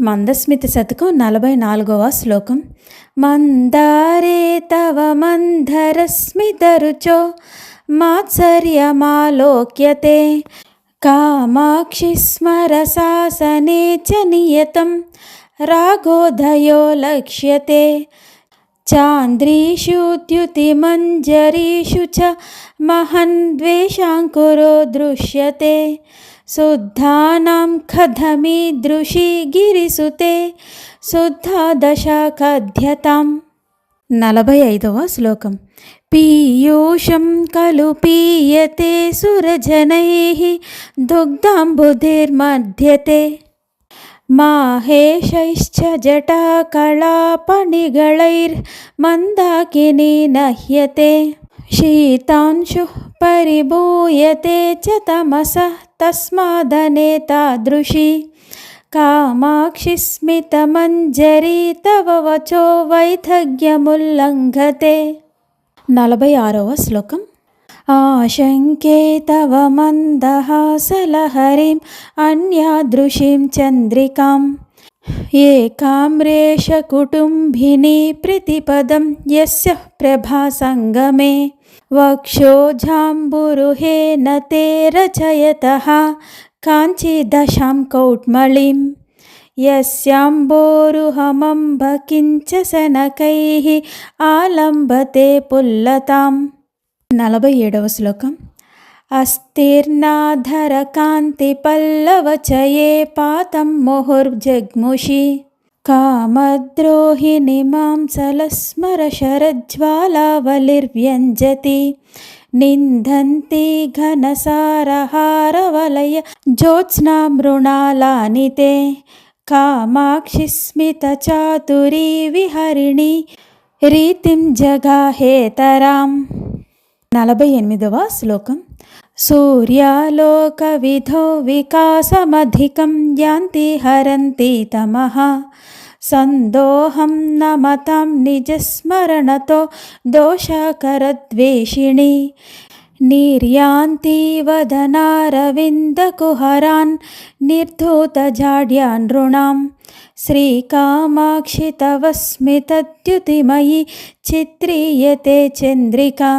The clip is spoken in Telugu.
మందస్మిత శతకం 44వ శ్లోకం. మందారే తవ మందరస్మితరుచో మాత్సర్యమాలోక్యతే కామాక్షి స్మరశాసనే చ నియతం రాగోదయో లక్ష్యతే చాంద్రీషు ద్యుతిమంజరీషు చ మహన్ ద్వేషాంకురో దృశ్యతే శుద్ధానాం కథమీదృశీ గిరిసుతే శుద్ధా దశ కథ్యతాం. 45వ శ్లోకం. పీయూషం ఖలు పీయతే సురజనైః దుగ్ధాంబుధిర్మధ్యతే మాహేశైశ్చ జటాకళాపనిగళైర్మందాకినీ నహ్యతే శీతాంశుః పరిభూయతే చ తమసః తస్మాదనేతాదృశీ కామాక్షి స్మితమంజరీ తవ వచో వైదగ్ధ్యముల్లంఘతే. 46వ శ్లోకం. ఆశంకే తవ మందహాసలహరీం అన్యాదృశీం చంద్రికాం ఏకామ్రేష కుటుంబినీ ప్రతిపదం యస్యః ప్రభాసంగమే వక్షోజాంబురుహేన తే రచయతః కాంచీదశాం కౌట్మళీం యస్యాంబోరుహమంబ కించ శనకైః ఆలంబతే పుల్లతాం. 47వ శ్లోకం. అస్థిర్నాధరకాంతి పల్లవచయే పాతం ముహుర్జగ్ముషి కామద్రోహిణి మాంసలస్మర శరజ్వాలావలిర్వ్యంజతి నిందంతి ఘనసారహారవలయ జ్యోత్స్నా మృణాలానితే కామాక్షి స్మిత చాతురీ విహరిణి రీతిం జగాహేతరాం. 48వ శ్లోకం. సూర్యాలోక విధో వికాసమధికం యాంతి హరంతి తమః సందోహం నమతాం నిజస్మరణతో దోషకరద్వేషిణి నిర్యాంతి వదనారవిందకుహరాన్ నిర్ధూతజాడ్యాన్ నృణాం శ్రీకామాక్షి తవ స్మితద్యుతిమయీ చిత్రీయతే చంద్రికా.